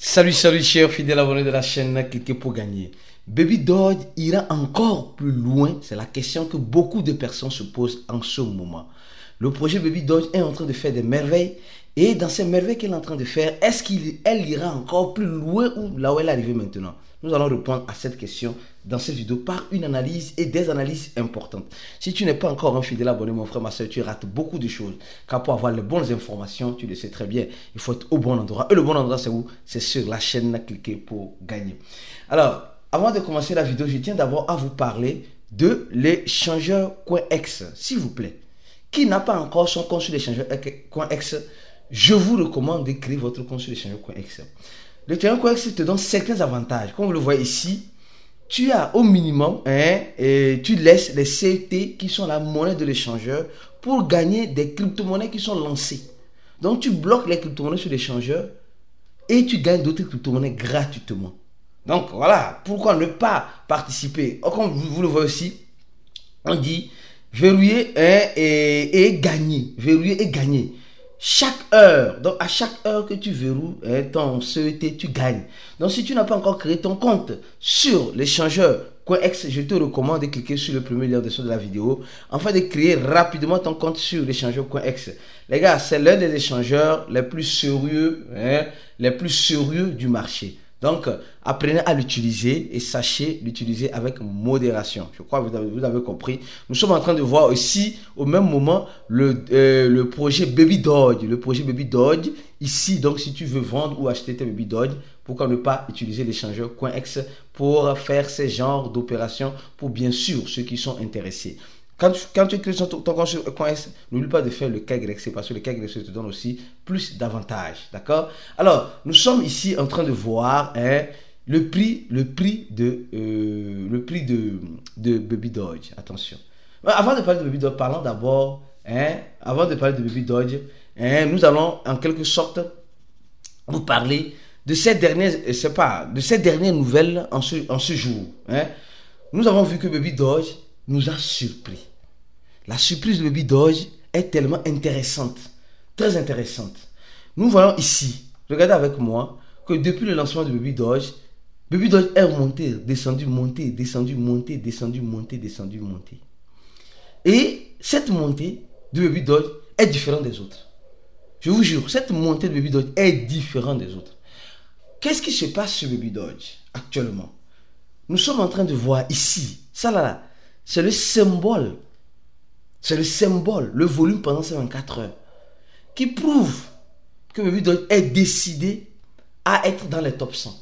Salut chers fidèles abonnés de la chaîne Cliquez pour gagner. Baby Doge ira encore plus loin, c'est la question que beaucoup de personnes se posent en ce moment. Le projet Baby Doge est en train de faire des merveilles et dans ces merveilles qu'elle est en train de faire, est-ce qu'elle ira encore plus loin ou là où elle est arrivée maintenant? Nous allons répondre à cette question dans cette vidéo par une analyse et des analyses importantes. Si tu n'es pas encore un fidèle abonné, mon frère, ma soeur, tu rates beaucoup de choses. Car pour avoir les bonnes informations, tu le sais très bien, il faut être au bon endroit. Et le bon endroit, c'est où? C'est sur la chaîne Cliquez pour gagner. Alors, avant de commencer la vidéo, je tiens d'abord à vous parler de l'échangeur CoinEx, s'il vous plaît. Qui n'a pas encore son compte sur l'échangeur CoinEx, je vous recommande de créer votre compte sur l'échangeur CoinEx. L'échangeur CoinEx te donne certains avantages. Comme vous le voyez ici, tu as au minimum, et tu laisses les CET qui sont la monnaie de l'échangeur pour gagner des crypto-monnaies qui sont lancées. Donc tu bloques les crypto-monnaies sur l'échangeur et tu gagnes d'autres crypto-monnaies gratuitement. Donc voilà, pourquoi ne pas participer? Comme vous le voyez aussi, on dit verrouiller et gagner. Verrouiller et gagner. Chaque heure, donc à chaque heure que tu verrouilles ton CET, tu gagnes. Donc si tu n'as pas encore créé ton compte sur l'échangeur CoinEx, je te recommande de cliquer sur le premier lien de la vidéo afin de créer rapidement ton compte sur l'échangeur CoinEx. Les gars, c'est l'un des échangeurs les plus sérieux, du marché. Donc, apprenez à l'utiliser et sachez l'utiliser avec modération. Je crois que vous avez compris. Nous sommes en train de voir aussi, au même moment, le projet Baby Doge. Le projet Baby Doge, ici, donc, si tu veux vendre ou acheter tes Baby Doge, pourquoi ne pas utiliser l'échangeur CoinEx pour faire ces genres d'opérations pour, bien sûr, ceux qui sont intéressés. Quand tu crées ton compte sur CoinEx, n'oublie pas de faire le KYC parce que le KYC te donne aussi plus d'avantages. D'accord? Alors, nous sommes ici en train de voir le prix de Baby Doge. Attention. Avant de parler de Baby Doge, parlons d'abord. Avant de parler de Baby Doge, nous allons en quelque sorte vous parler de ces dernières nouvelles en ce jour. Nous avons vu que Baby Doge nous a surpris. La surprise de Baby Doge est tellement intéressante, très intéressante. Nous voyons ici, regardez avec moi, que depuis le lancement de Baby Doge est monté, descendu, monté, descendu, monté, descendu, monté, descendu, monté. Et cette montée de Baby Doge est différente des autres. Je vous jure, cette montée de Baby Doge est différente des autres. Qu'est-ce qui se passe sur Baby Doge actuellement? Nous sommes en train de voir ici, ça là, c'est le symbole, le volume pendant ces 24 heures, qui prouve que Baby Doge est décidé à être dans les top 100.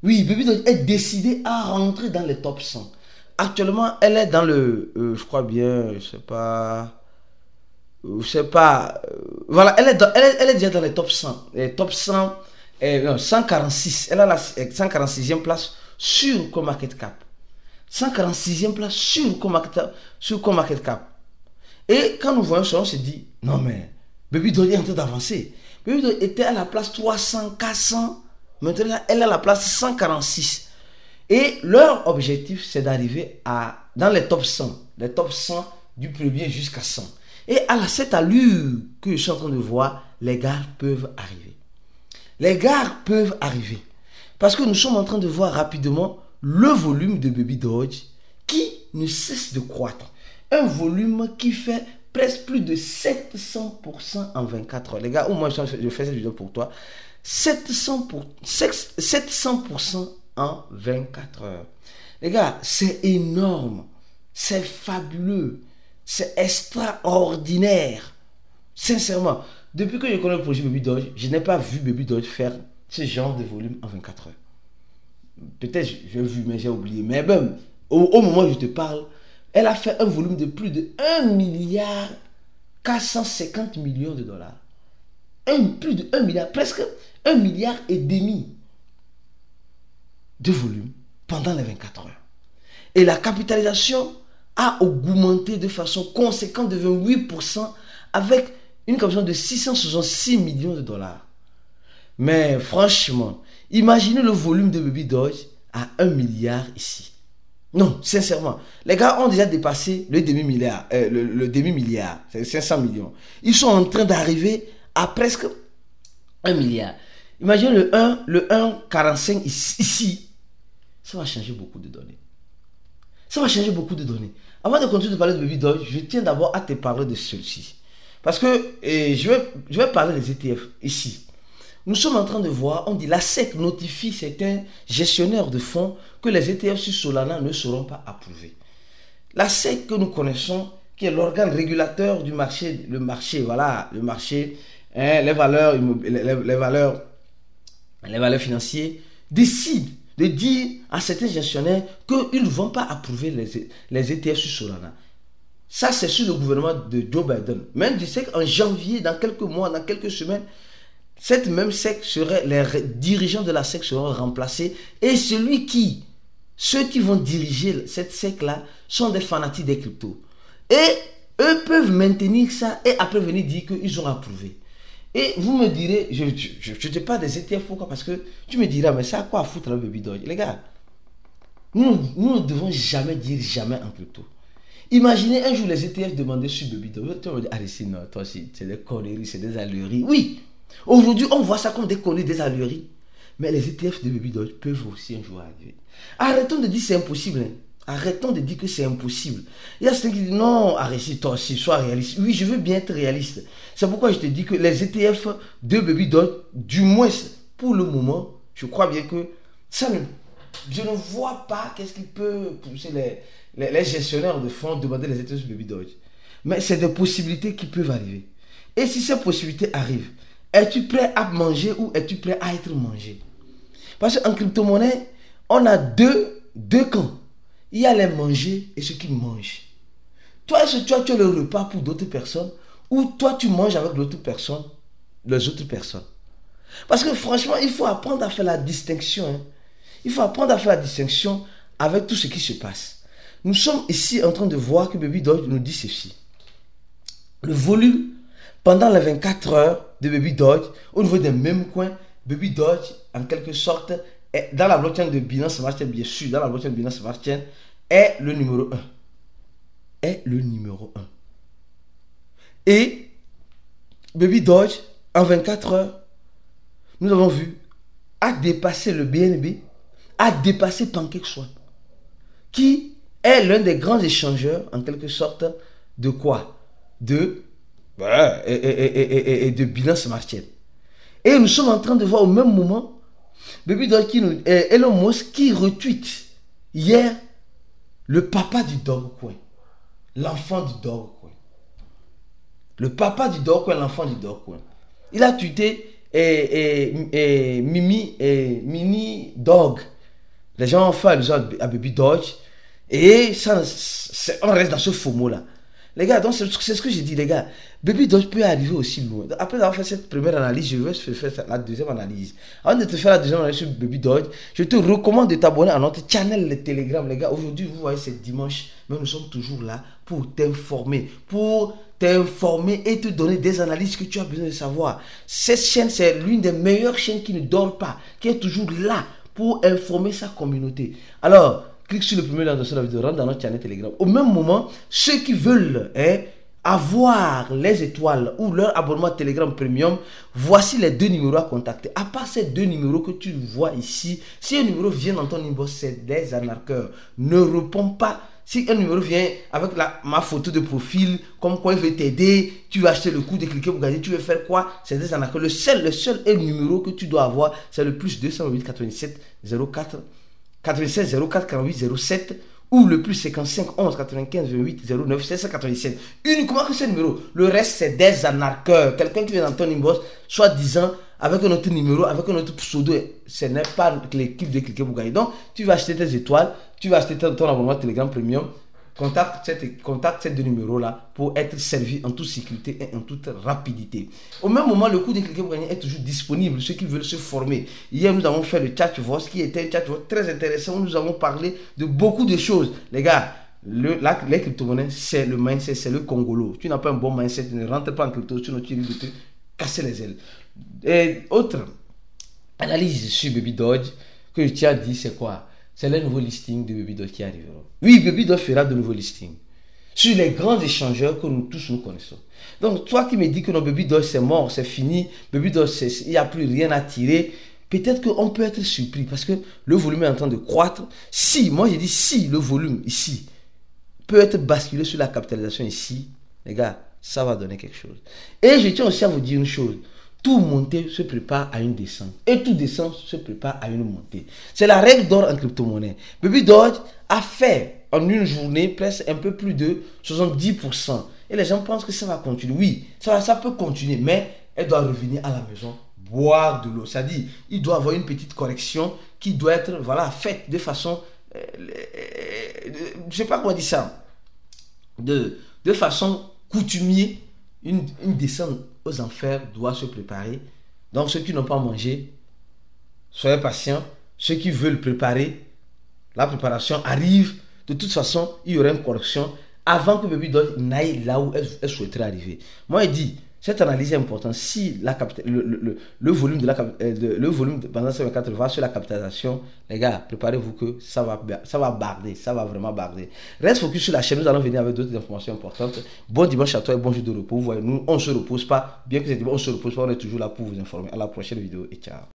Oui, Baby Doge est décidé à rentrer dans les top 100. Actuellement, elle est dans le, je crois bien, voilà, elle est déjà dans les top 100. Les top 100, 146, elle a la 146e place sur CoinMarketCap. 146e place sur CoinMarketCap. Et quand nous voyons ça, on se dit, non mais, Baby Doge est en train d'avancer. Baby Doge était à la place 300, 400. Maintenant, elle est à la place 146. Et leur objectif, c'est d'arriver dans les top 100. Les top 100 du premier jusqu'à 100. Et à cette allure que je suis en train de voir, les gars peuvent arriver. Les gars peuvent arriver. Parce que nous sommes en train de voir rapidement le volume de Baby Doge qui ne cesse de croître. Un volume qui fait presque plus de 700% en 24 heures. Les gars, au moins je fais cette vidéo pour toi. 700% en 24 heures. Les gars, c'est énorme. C'est fabuleux. C'est extraordinaire. Sincèrement, depuis que je connais le projet Baby Doge, je n'ai pas vu Baby Doge faire ce genre de volume en 24 heures. Peut-être j'ai vu, mais j'ai oublié. Mais même, au moment où je te parle, elle a fait un volume de plus de 1,450 milliard de dollars. Plus de 1 milliard, presque 1,5 milliard de volume pendant les 24 heures. Et la capitalisation a augmenté de façon conséquente de 28% avec une capitalisation de 666 millions de dollars. Mais franchement, imaginez le volume de Baby Doge à 1 milliard ici. Non, sincèrement, les gars ont déjà dépassé le demi-milliard, c'est 500 millions. Ils sont en train d'arriver à presque 1 milliard. Imaginez le 1,45 ici. Ça va changer beaucoup de données. Ça va changer beaucoup de données. Avant de continuer de parler de Baby Doge, je tiens d'abord à te parler de ceci. Parce que je vais parler des ETF ici. Nous sommes en train de voir, on dit la SEC notifie certains gestionnaires de fonds que les ETF sur Solana ne seront pas approuvés. La SEC que nous connaissons, qui est l'organe régulateur du marché, le marché, hein, les valeurs financières, décide de dire à certains gestionnaires qu'ils ne vont pas approuver les ETF sur Solana. Ça, c'est sur le gouvernement de Joe Biden. Même je sais qu'en janvier, dans quelques mois, dans quelques semaines, cette même SEC les dirigeants de la SEC seront remplacés. Et ceux qui vont diriger cette SEC-là sont des fanatiques des cryptos. Et eux peuvent maintenir ça et après venir dire qu'ils ont approuvé. Et vous me direz, je ne te parle des ETF, pourquoi? Parce que tu me diras, mais ça a quoi à foutre le Baby Doge? Les gars, nous ne devons jamais dire jamais en crypto. Imaginez un jour les ETF demandaient sur Baby Doge. Tu vas me dire, allez, non, toi aussi, c'est des conneries, c'est des allureries. Oui, aujourd'hui, on voit ça comme des conneries, des allureries. Mais les ETF de Baby Doge peuvent aussi un jour arriver. Arrêtons de dire que c'est impossible. Hein. Arrêtons de dire que c'est impossible. Il y a ceux qui disent non, arrête, toi aussi, sois réaliste. Oui, je veux bien être réaliste. C'est pourquoi je te dis que les ETF de Baby Doge, du moins pour le moment, je crois bien que je ne vois pas qu'est-ce qui peut pousser les gestionnaires de fonds demander les ETF de Baby Doge. Mais c'est des possibilités qui peuvent arriver. Et si ces possibilités arrivent, es-tu prêt à manger ou es-tu prêt à être mangé? Parce qu'en crypto-monnaie, on a deux camps. Il y a les manger et ceux qui mangent. Toi, est-ce que tu as le repas pour d'autres personnes ou toi, tu manges avec les autres personnes? Parce que franchement, il faut apprendre à faire la distinction. Hein. Il faut apprendre à faire la distinction avec tout ce qui se passe. Nous sommes ici en train de voir que Baby Doge nous dit ceci. Le volume pendant les 24 heures de Baby Doge, au niveau des mêmes coins, Baby Doge, en quelque sorte, est dans la blockchain de Binance Smart Chain, bien sûr, dans la blockchain de Binance Smart Chain, est le numéro 1. Et Baby Doge, en 24 heures, nous avons vu, a dépassé le BNB, a dépassé PancakeSwap, qui est l'un des grands échangeurs, en quelque sorte, de quoi? De Binance Smart Chain. Et nous sommes en train de voir au même moment Baby Doge Elon Musk qui retweet hier le papa du Dogecoin, l'enfant du Dogecoin. Le papa du Dogecoin, l'enfant du Dogecoin. Il a tweeté Mini Dog. Les gens ont fait allusion à Baby Doge et on reste dans ce faux mot là. Les gars, donc c'est ce que j'ai dit, les gars. Baby Doge peut arriver aussi loin. Après avoir fait cette première analyse, je vais faire la deuxième analyse. Avant de te faire la deuxième analyse sur Baby Doge, je te recommande de t'abonner à notre channel le Telegram, les gars. Aujourd'hui, vous voyez, c'est dimanche, mais nous sommes toujours là pour t'informer et te donner des analyses que tu as besoin de savoir. Cette chaîne, c'est l'une des meilleures chaînes qui ne dort pas, qui est toujours là pour informer sa communauté. Alors, clique sur le premier lien de la vidéo, rentre dans notre channel Telegram. Au même moment, ceux qui veulent avoir les étoiles ou leur abonnement Telegram Premium, voici les deux numéros à contacter. À part ces deux numéros que tu vois ici, si un numéro vient dans ton inbox, c'est des arnaqueurs. Ne réponds pas. Si un numéro vient avec ma photo de profil, comme quoi il veut t'aider, tu veux acheter le coup de cliquer pour gagner, tu veux faire quoi? C'est des arnaqueurs. Le seul numéro que tu dois avoir, c'est le plus 208 87 04 96 04 48 07 ou le plus 55 11 95 28 09 797. Uniquement que ce numéro. Le reste, c'est des arnaqueurs. Quelqu'un qui vient dans ton inbox, soit disant avec un autre numéro, avec un autre pseudo, ce n'est pas l'équipe de cliquer pour gagner. Donc, tu vas acheter tes étoiles, tu vas acheter ton abonnement Telegram Premium. Contacte ces deux numéros-là pour être servi en toute sécurité et en toute rapidité. Au même moment, le cours de cliquer pour gagner est toujours disponible. Ceux qui veulent se former. Hier, nous avons fait le chat-voice qui était un chat-voice très intéressant où nous avons parlé de beaucoup de choses. Les gars, les crypto-monnaies, c'est le mindset, c'est le congolo. Tu n'as pas un bon mindset, tu ne rentres pas en crypto, sinon tu risques de te casser les ailes. Et autre analyse sur Baby Doge que je tiens à dire, c'est quoi? C'est le nouveau listing de Baby Doge qui arrivera. Oui, Baby Doge fera de nouveaux listings. sur les grands échangeurs que nous tous nous connaissons. Donc, toi qui me dis que nos Baby Doge, c'est mort, c'est fini, Baby Doge, il n'y a plus rien à tirer, peut-être qu'on peut être surpris parce que le volume est en train de croître. Si, moi j'ai dit si le volume ici peut être basculé sur la capitalisation ici, les gars, ça va donner quelque chose. Et je tiens aussi à vous dire une chose. Tout montée se prépare à une descente. Et tout descente se prépare à une montée. C'est la règle d'or en crypto-monnaie. Baby Doge a fait en une journée presque un peu plus de 70%. Et les gens pensent que ça va continuer. Oui, ça peut continuer, mais elle doit revenir à la maison, boire de l'eau. C'est-à-dire, il doit avoir une petite correction qui doit être faite de façon... je ne sais pas comment dire ça. De façon coutumière, une descente aux enfers doit se préparer. Donc ceux qui n'ont pas mangé, soyez patients. Ceux qui veulent préparer, la préparation arrive. De toute façon, il y aura une correction avant que Baby Doge n'aille là où elle souhaiterait arriver. Moi, je dis, cette analyse est importante. Si le volume le volume pendant ces 24 va sur la capitalisation, les gars, préparez-vous que ça va barder, ça va vraiment barder. Reste focus sur la chaîne, nous allons venir avec d'autres informations importantes. Bon dimanche à toi et bon jour de repos. Vous voyez, nous, on ne se repose pas. Bien que c'est dimanche, on ne se repose pas, on est toujours là pour vous informer. À la prochaine vidéo et ciao.